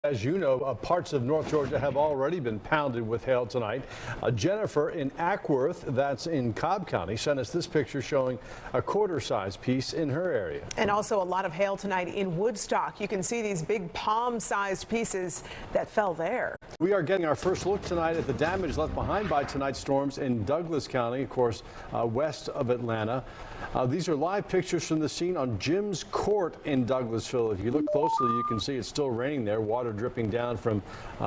As you know, parts of North Georgia have already been pounded with hail tonight. Jennifer in Ackworth, that's in Cobb County, sent us this picture showing a quarter-sized piece in her area. And also a lot of hail tonight in Woodstock. You can see these big palm-sized pieces that fell there. We are getting our first look tonight at the damage left behind by tonight's storms in Douglas County, of course, west of Atlanta. These are live pictures from the scene on Jim's Court in Douglasville. If you look closely, you can see it's still raining there, water dripping down from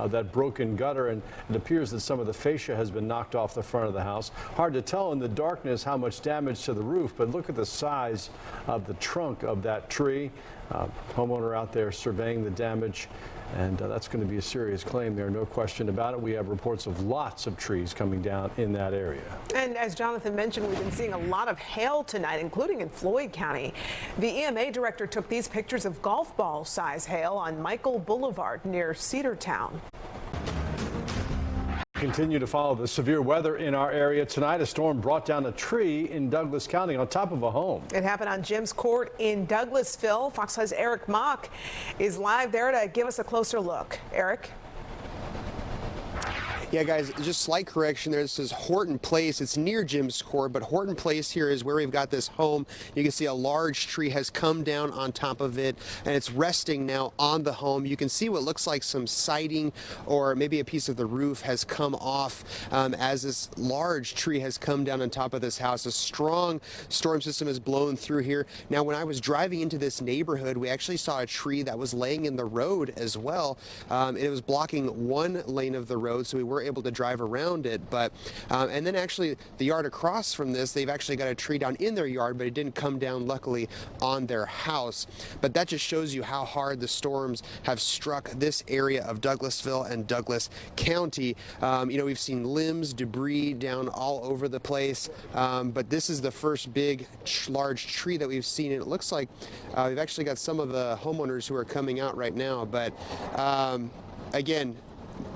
that broken gutter, and it appears that some of the fascia has been knocked off the front of the house. Hard to tell in the darkness how much damage to the roof, but look at the size of the trunk of that tree. Homeowner out there surveying the damage, and that's going to be a serious claim there, no question about it. We have reports of lots of trees coming down in that area. And as Jonathan mentioned, we've been seeing a lot of hail tonight, including in Floyd County. The EMA director took these pictures of golf ball size hail on Michael Boulevard near Cedartown. Continue to follow the severe weather in our area tonight. A storm brought down a tree in Douglas County on top of a home. It happened on Jim's Court in Douglasville. Fox 5's Eric Mock is live there to give us a closer look. Eric. Yeah, guys, just slight correction there. This is Horton Place. It's near Jim's Court, but Horton Place here is where we've got this home. You can see a large tree has come down on top of it, and it's resting now on the home. You can see what looks like some siding or maybe a piece of the roof has come off as this large tree has come down on top of this house. A strong storm system has blown through here. Now, when I was driving into this neighborhood, we actually saw a tree that was laying in the road as well. It was blocking one lane of the road, so we were able to drive around it, but and then actually the yard across from this, they've actually got a tree down in their yard, but it didn't come down luckily on their house. But that just shows you how hard the storms have struck this area of Douglasville and Douglas County. You know, we've seen limbs, debris down all over the place, but this is the first big large tree that we've seen, and it looks like we've actually got some of the homeowners who are coming out right now, but again,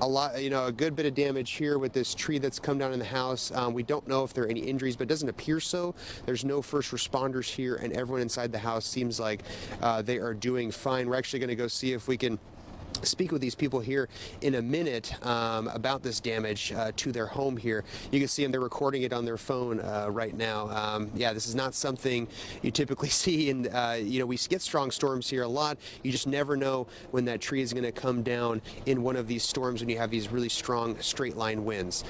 a good bit of damage here with this tree that's come down in the house. We don't know if there are any injuries, but it doesn't appear so. There's no first responders here, and everyone inside the house seems like they are doing fine. We're actually going to go see if we can speak with these people here in a minute about this damage to their home here. You can see them, they're recording it on their phone right now. Yeah, this is not something you typically see, and you know, we get strong storms here a lot. You just never know when that tree is going to come down in one of these storms when you have these really strong straight line winds.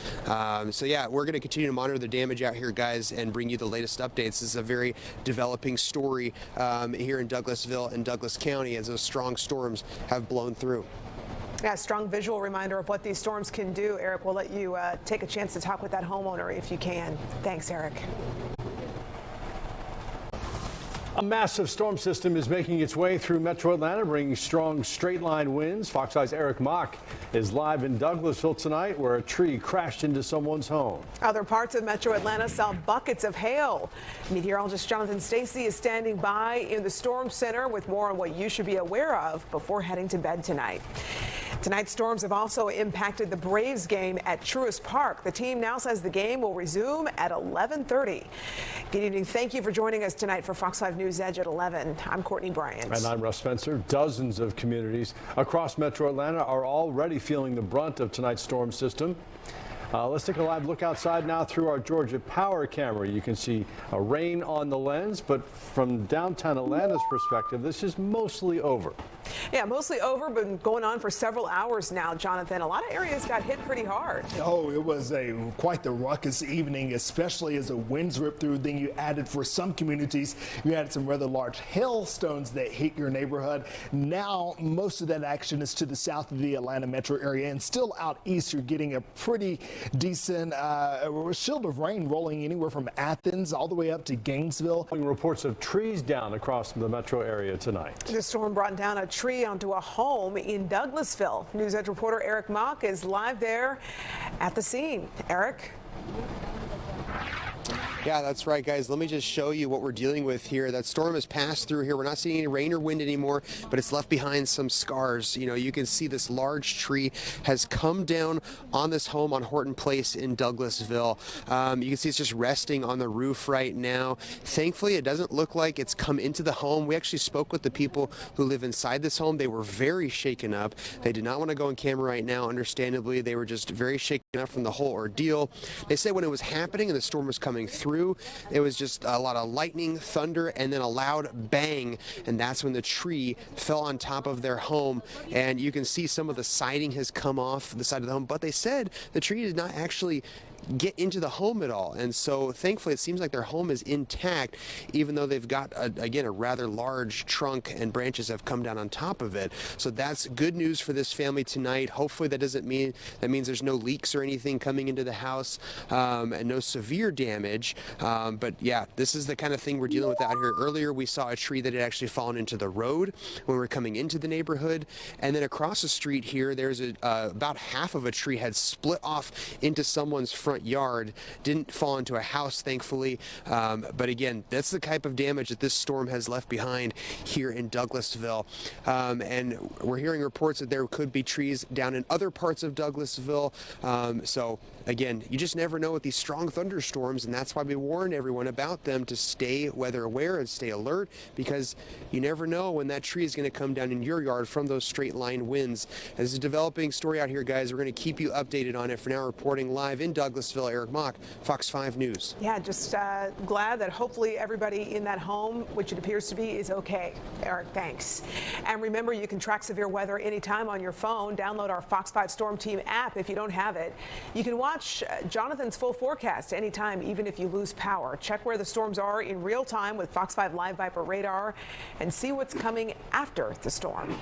So yeah, we're going to continue to monitor the damage out here, guys, and bring you the latest updates. This is a very developing story here in Douglasville and Douglas County as those strong storms have blown through. Yeah, strong visual reminder of what these storms can do. Eric, we'll let you take a chance to talk with that homeowner if you can. Thanks, Eric. A massive storm system is making its way through metro Atlanta, bringing strong straight-line winds. Fox 5's Eric Mock is live in Douglasville tonight, where a tree crashed into someone's home. Other parts of metro Atlanta saw buckets of hail. Meteorologist Jonathan Stacy is standing by in the storm center with more on what you should be aware of before heading to bed tonight. Tonight's storms have also impacted the Braves game at Truist Park. The team now says the game will resume at 11:30. Good evening. Thank you for joining us tonight for Fox 5 News Edge at 11. I'm Courtney Bryant. And I'm Russ Spencer. Dozens of communities across metro Atlanta are already feeling the brunt of tonight's storm system. Let's take a live look outside now through our Georgia Power camera. You can see rain on the lens, but from downtown Atlanta's perspective, this is mostly over. Yeah, mostly over, but going on for several hours now, Jonathan. A lot of areas got hit pretty hard. Oh, it was quite the ruckus evening, especially as the winds ripped through. Then you added, for some communities, you added some rather large hailstones that hit your neighborhood. Now, most of that action is to the south of the Atlanta metro area, and still out east, you're getting a pretty decent shield of rain rolling anywhere from Athens all the way up to Gainesville. Reports of trees down across the metro area tonight. The storm brought down a tree onto a home in Douglasville. News Edge reporter Eric Mock is live there at the scene. Eric? Yeah, that's right, guys. Let me just show you what we're dealing with here. That storm has passed through here. We're not seeing any rain or wind anymore, but it's left behind some scars. You know, you can see this large tree has come down on this home on Horton Place in Douglasville. You can see it's just resting on the roof right now. Thankfully, it doesn't look like it's come into the home. We actually spoke with the people who live inside this home. They were very shaken up. They did not want to go on camera right now, understandably. They were just very shaken up from the whole ordeal. They said when it was happening and the storm was coming through, it was just a lot of lightning, thunder, and then a loud bang, and that's when the tree fell on top of their home. And you can see some of the siding has come off the side of the home, but they said the tree did not actually get into the home at all. And so thankfully it seems like their home is intact, even though they've got again a rather large trunk and branches have come down on top of it. So that's good news for this family tonight. Hopefully that means there's no leaks or anything coming into the house, and no severe damage. But yeah, this is the kind of thing we're dealing with out here. Earlier we saw a tree that had actually fallen into the road when we were coming into the neighborhood, and then across the street here there's about half of a tree had split off into someone's front yard. Didn't fall into a house, thankfully, but again, that's the type of damage that this storm has left behind here in Douglasville. And we're hearing reports that there could be trees down in other parts of Douglasville. So again, you just never know with these strong thunderstorms, and that's why we warn everyone about them, to stay weather aware and stay alert, because you never know when that tree is going to come down in your yard from those straight line winds. As a developing story out here, guys, we're going to keep you updated on it. For now, reporting live in Douglasville, Eric Mock, Fox 5 News. Yeah, just glad that hopefully everybody in that home, which it appears to be, is okay. Eric, thanks. And remember, you can track severe weather anytime on your phone. Download our Fox 5 Storm Team app if you don't have it. You can watch Jonathan's full forecast anytime, even if you lose power. Check where the storms are in real time with Fox 5 Live Viper radar and see what's coming after the storm.